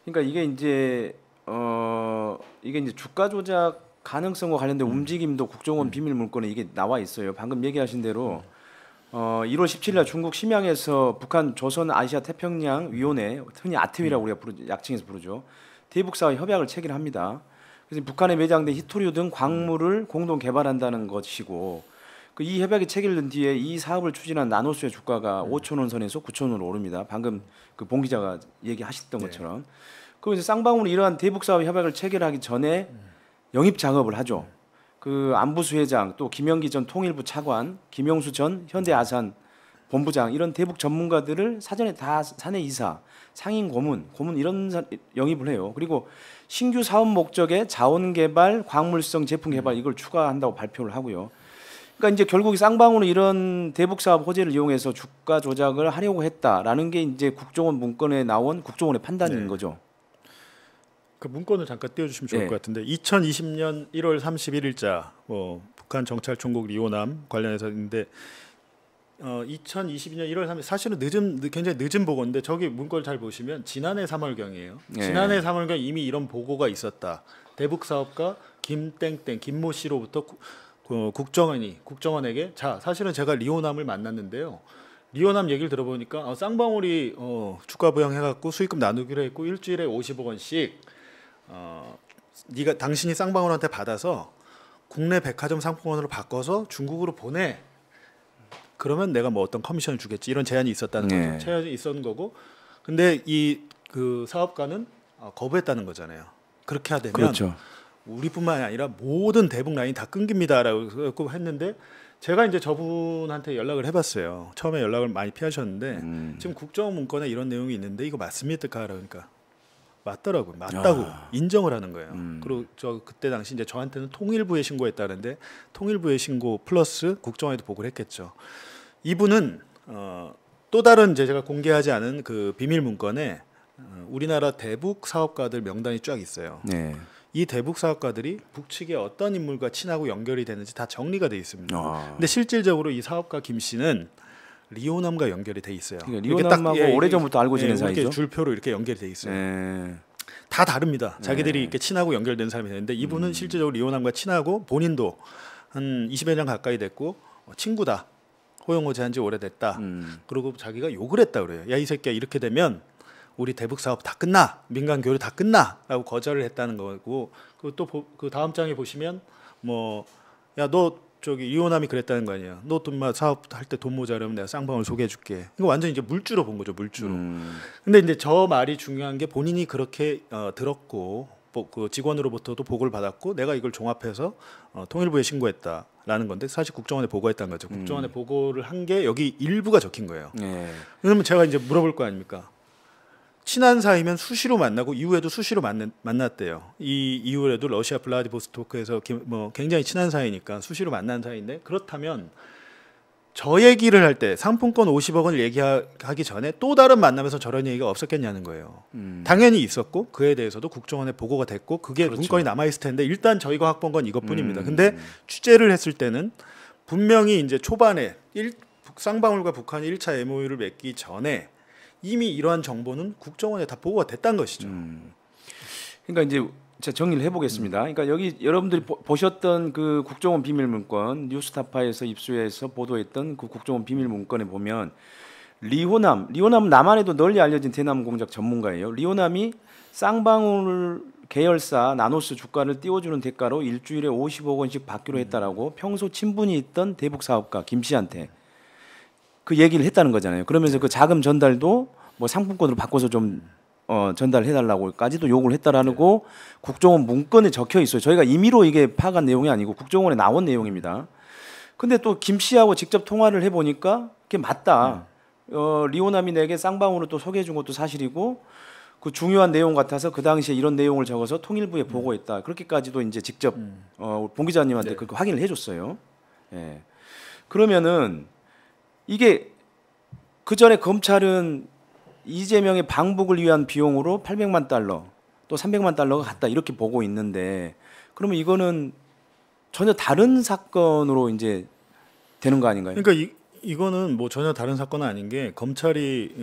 그러니까 이게 이제 주가 조작 가능성과 관련된 움직임도 국정원 비밀 문건에 이게 나와 있어요. 방금 얘기하신 대로 1월 17일 날 중국 심양에서 북한 조선 아시아 태평양 위원회, 흔히 아태위라고 우리가 약칭해서 부르죠. 대북 사업 협약을 체결합니다. 그래서 북한에 매장된 히토류 등 광물을 공동 개발한다는 것이고, 이 협약이 체결된 뒤에 이 사업을 추진한 나노수의 주가가 5천 원 선에서 9천 원으로 오릅니다. 방금 그 봉 기자가 얘기하셨던 것처럼. 그리고 이제 쌍방울이 이러한 대북 사업 협약을 체결하기 전에 영입 작업을 하죠. 그 안부수 회장, 또 김영기 전 통일부 차관, 김영수 전 현대아산 본부장, 이런 대북 전문가들을 사전에 다 사내 이사, 상임 고문 이런 영입을 해요. 그리고 신규 사업 목적에 자원 개발, 광물성 제품 개발 이걸 추가한다고 발표를 하고요. 그러니까 이제 결국 쌍방울은 이런 대북 사업 호재를 이용해서 주가 조작을 하려고 했다라는 게 이제 국정원 문건에 나온 국정원의 판단인 거죠. 그 문건을 잠깐 띄워주시면 좋을 것 같은데 2020년 1월 31일자 북한 정찰 총국 리오남 관련해서인데 2022년 1월 3일 사실은 굉장히 늦은 보고인데 저기 문건을 잘 보시면 지난해 3월경이에요. 지난해 3월경 이미 이런 보고가 있었다. 대북 사업가 김땡땡 김모 씨로부터 국정원에게 자 사실은 제가 리오남을 만났는데요. 리오남 얘기를 들어보니까 쌍방울이 주가 부양해갖고 수익금 나누기로 했고 일주일에 50억 원씩 당신이 쌍방울한테 받아서 국내 백화점 상품권으로 바꿔서 중국으로 보내. 그러면 내가 뭐 어떤 커미션을 주겠지 이런 제안이 있었다는 거죠. 제안이 있었던 거고. 근데 그 사업가는 거부했다는 거잖아요. 그렇게 하되면 그렇죠. 우리뿐만이 아니라 모든 대북 라인이 다 끊깁니다라고 했는데 제가 이제 저분한테 연락을 해봤어요. 처음에 연락을 많이 피하셨는데 지금 국정원 문건에 이런 내용이 있는데 이거 맞습니까? 그러니까 맞더라고요. 맞다고 인정을 하는 거예요. 그리고 저 그때 당시 이제 저한테는 통일부에 신고했다는데 통일부에 신고 플러스 국정원에도 보고를 했겠죠. 이분은 또 다른 이제 제가 공개하지 않은 그 비밀 문건에 우리나라 대북 사업가들 명단이 쫙 있어요. 네. 이 대북 사업가들이 북측의 어떤 인물과 친하고 연결이 되는지 다 정리가 돼 있습니다. 근데 실질적으로 이 사업가 김 씨는 리오남과 연결이 돼 있어요. 그러니까 리오남하고 오래전부터 알고 지낸 사이죠. 이렇게 줄표로 이렇게 연결이 돼 있어요. 다 다릅니다. 자기들이 이렇게 친하고 연결된 사람이 되는데 이분은 실질적으로 리오남과 친하고 본인도 한 20여 년 가까이 됐고 친구다. 호영호재한 지 오래됐다. 그리고 자기가 욕을 했다 그래요. 야 이 새끼야 이렇게 되면 우리 대북 사업 다 끝나. 민간 교류 다 끝나라고 거절을 했다는 거고. 그 또 그 다음 장에 보시면 뭐 야 너 저기 리오남이 그랬다는 거 아니야. 너 돈 사업할 때 돈 모자르면 내가 쌍방울 소개해줄게. 이거 완전 이제 물주로 본 거죠, 물주로. 근데 이제 저 말이 중요한 게 본인이 그렇게 들었고 그 직원으로부터도 보고를 받았고 내가 이걸 종합해서 통일부에 신고했다라는 건데 사실 국정원에 보고했다는 거죠. 국정원에 보고를 한 게 여기 일부가 적힌 거예요. 그러면 제가 이제 물어볼 거 아닙니까? 친한 사이면 수시로 만나고 이후에도 수시로 만났대요. 이 이후에도 러시아 블라디보스토크에서 뭐 굉장히 친한 사이니까 수시로 만난 사이인데 그렇다면 저 얘기를 할 때 상품권 50억 원을 얘기하기 전에 또 다른 만남에서 저런 얘기가 없었겠냐는 거예요. 당연히 있었고 그에 대해서도 국정원에 보고가 됐고 그게 문건이 남아있을 텐데 일단 저희가 확보한 건 이것뿐입니다. 근데 취재를 했을 때는 분명히 이제 초반에 쌍방울과 북한이 1차 MOU를 맺기 전에 이미 이러한 정보는 국정원에 다 보고가 됐다는 것이죠. 그러니까 이제 제가 정리를 해보겠습니다. 그러니까 여기 여러분들이 보셨던 그 국정원 비밀 문건 뉴스타파에서 입수해서 보도했던 그 국정원 비밀 문건에 보면 리오남은 남한에도 널리 알려진 대남 공작 전문가예요. 리오남이 쌍방울 계열사 나노스 주가를 띄워주는 대가로 일주일에 50억 원씩 받기로 했다라고 평소 친분이 있던 대북 사업가 김 씨한테 그 얘기를 했다는 거잖아요. 그러면서 그 자금 전달도 뭐 상품권으로 바꿔서 좀 전달해달라고까지도 요구를 했다라고 국정원 문건에 적혀 있어요. 저희가 임의로 이게 파악한 내용이 아니고 국정원에 나온 내용입니다. 근데 또 김 씨하고 직접 통화를 해보니까 그게 맞다. 리오남이 내게 쌍방울을 또 소개해준 것도 사실이고 그 중요한 내용 같아서 그 당시에 이런 내용을 적어서 통일부에 보고했다. 그렇게까지도 이제 직접 봉 기자님한테 그렇게 확인을 해줬어요. 예. 그러면은 이게 그 전에 검찰은 이재명의 방북을 위한 비용으로 800만 달러 또 300만 달러가 갔다 이렇게 보고 있는데 그러면 이거는 전혀 다른 사건으로 이제 되는 거 아닌가요? 그러니까 이거는 뭐 전혀 다른 사건은 아닌 게 검찰이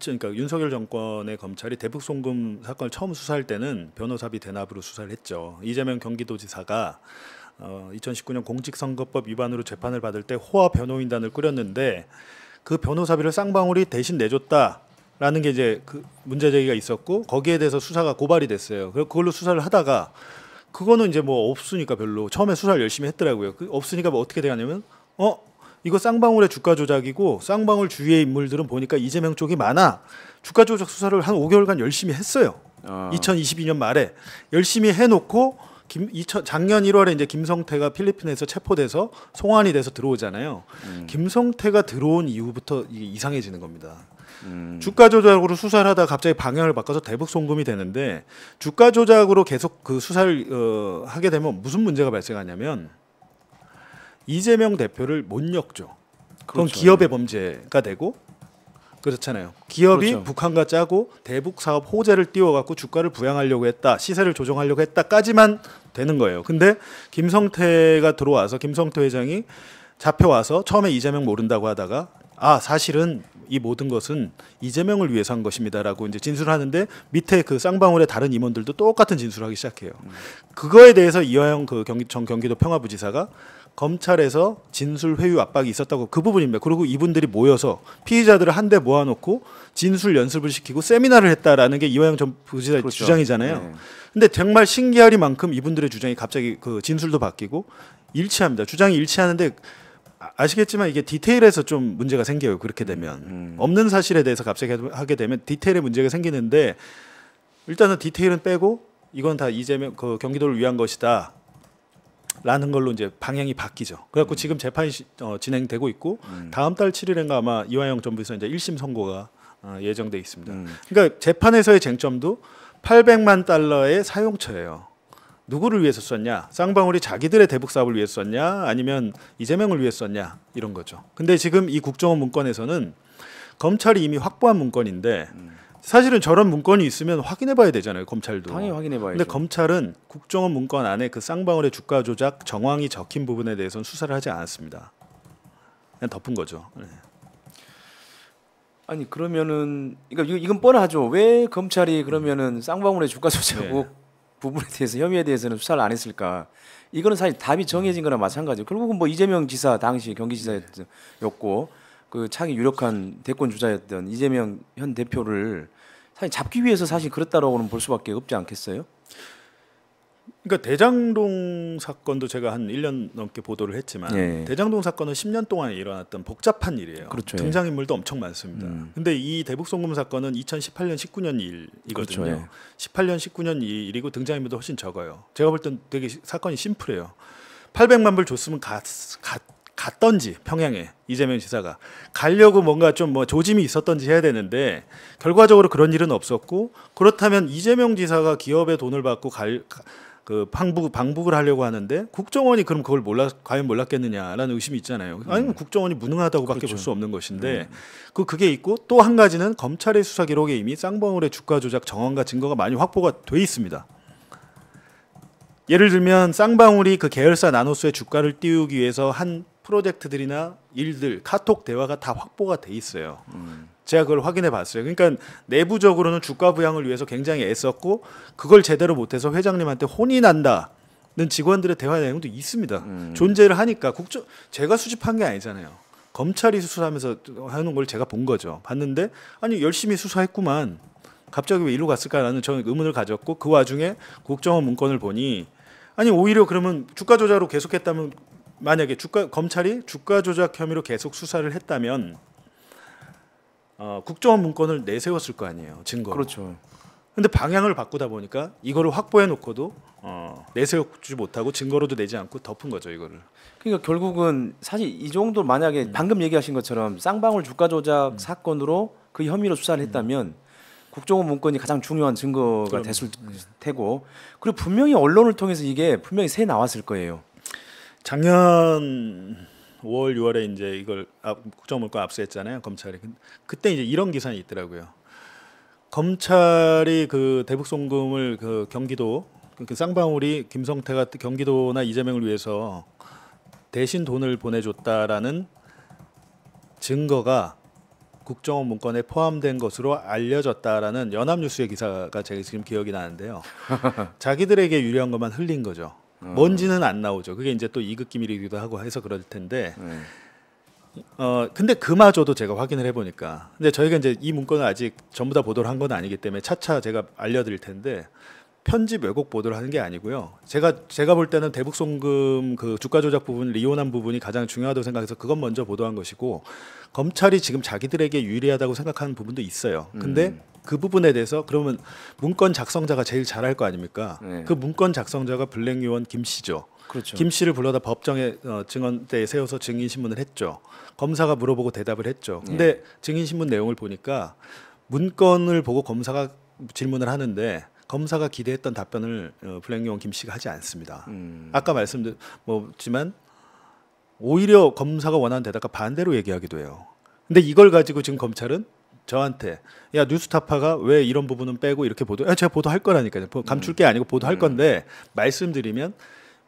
그러니까 윤석열 정권의 검찰이 대북 송금 사건을 처음 수사할 때는 변호사비 대납으로 수사를 했죠. 이재명 경기도지사가 2019년 공직선거법 위반으로 재판을 받을 때 호화 변호인단을 꾸렸는데 그 변호사비를 쌍방울이 대신 내줬다라는 게 이제 그 문제 제기가 있었고 거기에 대해서 수사가 고발이 됐어요. 그걸로 수사를 하다가 그거는 이제 뭐 없으니까 별로 처음에 수사를 열심히 했더라고요. 없으니까 뭐 어떻게 되냐면 이거 쌍방울의 주가 조작이고 쌍방울 주위의 인물들은 보니까 이재명 쪽이 많아. 주가 조작 수사를 한 5개월간 열심히 했어요. 2022년 말에 열심히 해놓고 작년 1월에 이제 김성태가 필리핀에서 체포돼서 송환이 돼서 들어오잖아요. 김성태가 들어온 이후부터 이게 이상해지는 겁니다. 주가 조작으로 수사를 하다가 갑자기 방향을 바꿔서 대북 송금이 되는데 주가 조작으로 계속 그 수사를 하게 되면 무슨 문제가 발생하냐면 이재명 대표를 못 엮죠. 그건 그렇죠. 기업의 범죄가 되고 그렇잖아요. 기업이 그렇죠. 북한과 짜고 대북 사업 호재를 띄워갖고 주가를 부양하려고 했다, 시세를 조정하려고 했다까지만 되는 거예요. 근데 김성태가 들어와서 김성태 회장이 잡혀와서 처음에 이재명 모른다고 하다가 사실은 이 모든 것은 이재명을 위해서 한 것입니다라고 이제 진술하는데 밑에 그 쌍방울의 다른 임원들도 똑같은 진술하기 시작해요. 그거에 대해서 이화영 그 전 경기도 평화부지사가 검찰에서 진술 회유 압박이 있었다고 그 부분입니다. 그리고 이분들이 모여서 피의자들을 한데 모아놓고 진술 연습을 시키고 세미나를 했다라는 게 이화영 전 부지사의 그렇죠. 주장이잖아요. 네. 근데 정말 신기하리만큼 이분들의 주장이 갑자기 그 진술도 바뀌고 일치합니다. 주장이 일치하는데 아시겠지만 이게 디테일에서 좀 문제가 생겨요. 그렇게 되면 없는 사실에 대해서 갑자기 하게 되면 디테일에 문제가 생기는데 일단은 디테일은 빼고 이건 다 이재명 그 경기도를 위한 것이다. 라는 걸로 이제 방향이 바뀌죠. 그래갖고 지금 재판이 진행되고 있고 다음 달 7일인가 아마 이화영 전 부지사 이제 1심 선고가 예정돼 있습니다. 그러니까 재판에서의 쟁점도 800만 달러의 사용처예요. 누구를 위해서 썼냐? 쌍방울이 자기들의 대북 사업을 위해서 썼냐? 아니면 이재명을 위해서 썼냐? 이런 거죠. 근데 지금 이 국정원 문건에서는 검찰이 이미 확보한 문건인데 사실은 저런 문건이 있으면 확인해봐야 되잖아요. 검찰도. 당연히 확인해봐야죠. 근데 검찰은 국정원 문건 안에 그 쌍방울의 주가 조작 정황이 적힌 부분에 대해서는 수사를 하지 않았습니다. 그냥 덮은 거죠. 네. 아니 그러면은 그러니까 이건 뻔하죠. 왜 검찰이 그러면은 쌍방울의 주가 조작 부분에 대해서 혐의에 대해서는 수사를 안 했을까? 이거는 사실 답이 정해진 거나 마찬가지예요. 결국은 뭐 이재명 지사 당시 경기지사였고 그 차기 유력한 대권 주자였던 이재명 현 대표를 사실 잡기 위해서 사실 그랬다라고는 볼 수밖에 없지 않겠어요? 그러니까 대장동 사건도 제가 한 1년 넘게 보도를 했지만 대장동 사건은 10년 동안 일어났던 복잡한 일이에요. 그렇죠. 등장인물도 엄청 많습니다. 근데 이 대북 송금 사건은 2018년 19년 일이거든요. 그렇죠. 18년 19년 일이고 등장인물도 훨씬 적어요. 제가 볼 땐 되게 사건이 심플해요. 800만 불 줬으면 갔던지 평양에 이재명 지사가 가려고 뭔가 좀 뭐 조짐이 있었던지 해야 되는데 결과적으로 그런 일은 없었고 그렇다면 이재명 지사가 기업의 돈을 받고 방북을 하려고 하는데 국정원이 그럼 그걸 과연 몰랐겠느냐라는 의심이 있잖아요. 아니면 국정원이 무능하다고밖에 그렇죠. 볼 수 없는 것인데 그게 있고 또 한 가지는 검찰의 수사 기록에 이미 쌍방울의 주가 조작 정황과 증거가 많이 확보가 돼 있습니다. 예를 들면 쌍방울이 그 계열사 나노스의 주가를 띄우기 위해서 한 프로젝트들이나 일들 카톡 대화가 다 확보가 돼 있어요. 제가 그걸 확인해 봤어요. 그러니까 내부적으로는 주가 부양을 위해서 굉장히 애썼고 그걸 제대로 못해서 회장님한테 혼이 난다는 직원들의 대화 내용도 있습니다. 존재를 하니까 제가 수집한 게 아니잖아요. 검찰이 수사하면서 하는 걸 제가 본 거죠. 봤는데 아니 열심히 수사했구만. 갑자기 왜 이리로 갔을까라는 저는 의문을 가졌고 그 와중에 국정원 문건을 보니 아니 오히려 그러면 주가 조작으로 계속했다면 만약에 검찰이 주가 조작 혐의로 계속 수사를 했다면 국정원 문건을 내세웠을 거 아니에요. 증거로. 그렇죠. 근데 방향을 바꾸다 보니까 이거를 확보해 놓고도 내세우지 못하고 증거로도 내지 않고 덮은 거죠, 이거를. 그러니까 결국은 사실 이 정도 만약에 방금 얘기하신 것처럼 쌍방울 주가 조작 사건으로 그 혐의로 수사를 했다면 국정원 문건이 가장 중요한 증거가 됐을 테고 그리고 분명히 언론을 통해서 이게 분명히 새 나왔을 거예요. 작년 5월, 6월에 이제 이걸 국정원 문건 압수했잖아요, 검찰이. 그때 이제 이런 기사는 있더라고요. 검찰이 그 대북 송금을 그 경기도 그 쌍방울이 김성태가 경기도나 이재명을 위해서 대신 돈을 보내줬다라는 증거가 국정원 문건에 포함된 것으로 알려졌다라는 연합뉴스의 기사가 제가 지금 기억이 나는데요. 자기들에게 유리한 것만 흘린 거죠. 뭔지는 안 나오죠. 그게 이제 또 이급 기밀이기도 하고 해서 그럴 텐데. 근데 그마저도 제가 확인을 해보니까, 근데 저희가 이제 이 문건을 아직 전부 다 보도를 한 건 아니기 때문에 차차 제가 알려드릴 텐데, 편집 왜곡 보도를 하는 게 아니고요. 제가 볼 때는 대북 송금 그 주가 조작 부분, 리온한 부분이 가장 중요하다고 생각해서 그건 먼저 보도한 것이고, 검찰이 지금 자기들에게 유리하다고 생각하는 부분도 있어요. 근데 그 부분에 대해서 그러면 문건 작성자가 제일 잘할 거 아닙니까? 네. 그 문건 작성자가 블랙 요원 김 씨죠. 그렇죠. 김 씨를 불러다 법정에 증언대에 세워서 증인 신문을 했죠. 검사가 물어보고 대답을 했죠. 근데 증인 신문 내용을 보니까 문건을 보고 검사가 질문을 하는데 검사가 기대했던 답변을 블랙 요원 김 씨가 하지 않습니다. 아까 말씀드렸지만 오히려 검사가 원하는 대답과 반대로 얘기하기도 해요. 근데 이걸 가지고 지금 검찰은 저한테 야 뉴스타파가 왜 이런 부분은 빼고 이렇게 제가 보도할 거라니까요. 감출 게 아니고 보도할 건데 말씀드리면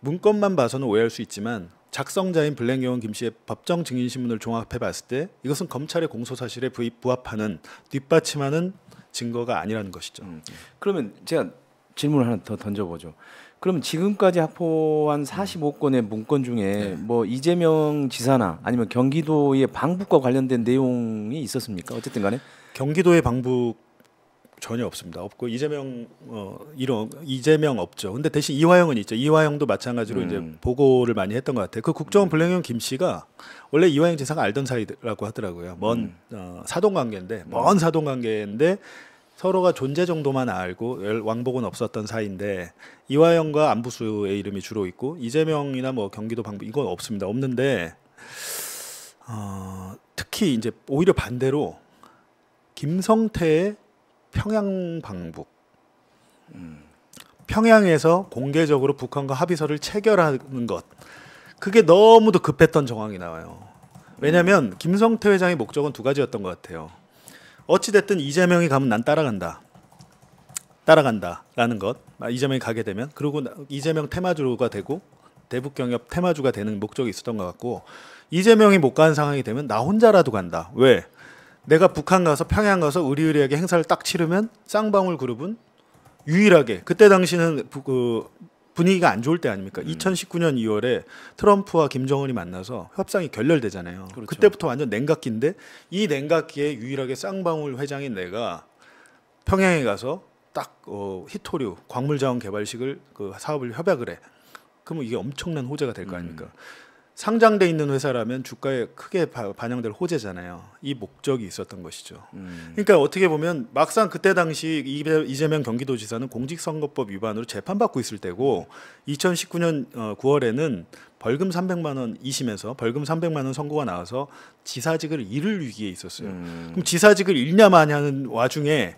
문건만 봐서는 오해할 수 있지만 작성자인 블랙 요원 김 씨의 법정 증인 신문을 종합해 봤을 때 이것은 검찰의 공소 사실에 부합하는 뒷받침하는 증거가 아니라는 것이죠. 그러면 제가 질문을 하나 더 던져보죠. 그럼 지금까지 확보한 45건의 문건 중에 뭐 이재명 지사나 아니면 경기도의 방북과 관련된 내용이 있었습니까? 어쨌든 간에 경기도의 방북 전혀 없습니다. 없고 이재명 없죠. 근데 대신 이화영은 있죠. 이화영도 마찬가지로 이제 보고를 많이 했던 것 같아요. 그 국정원 블랙용 김 씨가 원래 이화영 지사가 알던 사이라고 하더라고요. 먼 사돈 관계인데 서로가 존재 정도만 알고 왕복은 없었던 사이인데 이화영과 안부수의 이름이 주로 있고 이재명이나 뭐 경기도 방북 이건 없습니다. 없는데 특히 이제 오히려 반대로 김성태의 평양 방북, 평양에서 공개적으로 북한과 합의서를 체결하는 것, 그게 너무도 급했던 정황이 나와요. 왜냐하면 김성태 회장의 목적은 두 가지였던 것 같아요. 어찌 됐든 이재명이 가면 난 따라간다라는 것. 이재명이 가게 되면 그리고 이재명 테마주가 되고 대북 경협 테마주가 되는 목적이 있었던 것 같고 이재명이 못 가는 상황이 되면 나 혼자라도 간다. 왜? 내가 북한 가서 평양 가서 의리의리하게 행사를 딱 치르면 쌍방울 그룹은 유일하게 그때 당시는 분위기가 안 좋을 때 아닙니까? 2019년 2월에 트럼프와 김정은이 만나서 협상이 결렬되잖아요. 그렇죠. 그때부터 완전 냉각기인데 이 냉각기에 유일하게 쌍방울 회장인 내가 평양에 가서 딱 히토류 광물자원 개발식을 그 사업을 협약을 해. 그러면 이게 엄청난 호재가 될 거 아닙니까? 상장돼 있는 회사라면 주가에 크게 반영될 호재잖아요. 이 목적이 있었던 것이죠. 그러니까 어떻게 보면 막상 그때 당시 이재명 경기도지사는 공직선거법 위반으로 재판받고 있을 때고 2019년 9월에는 벌금 300만 원 2심에서 벌금 300만 원 선고가 나와서 지사직을 잃을 위기에 있었어요. 그럼 지사직을 잃냐 마냐는 와중에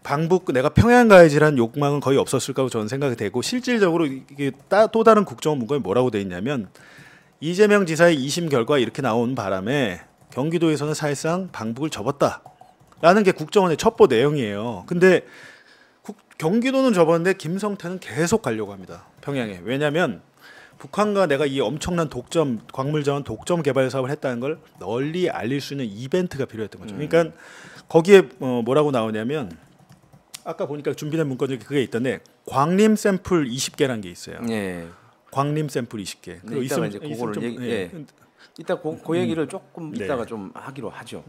방북 내가 평양 가야지라는 욕망은 거의 없었을까고 저는 생각이 되고 실질적으로 이게 또 다른 국정원 문건에 뭐라고 돼 있냐면 이재명 지사의 2심 결과 이렇게 나온 바람에 경기도에서는 사실상 방북을 접었다라는 게 국정원의 첩보 내용이에요. 근데 경기도는 접었는데 김성태는 계속 가려고 합니다. 평양에. 왜냐하면 북한과 내가 이 엄청난 광물자원 독점 개발 사업을 했다는 걸 널리 알릴 수 있는 이벤트가 필요했던 거죠. 그러니까 거기에 뭐라고 나오냐면 아까 보니까 준비된 문건 중에 그게 있던데 광림 샘플 20개라는 게 있어요. 예. 광림 샘플 20개. 네, 이따가 이제 그거를 이따 그 얘기를 조금 이따가 좀 하기로 하죠.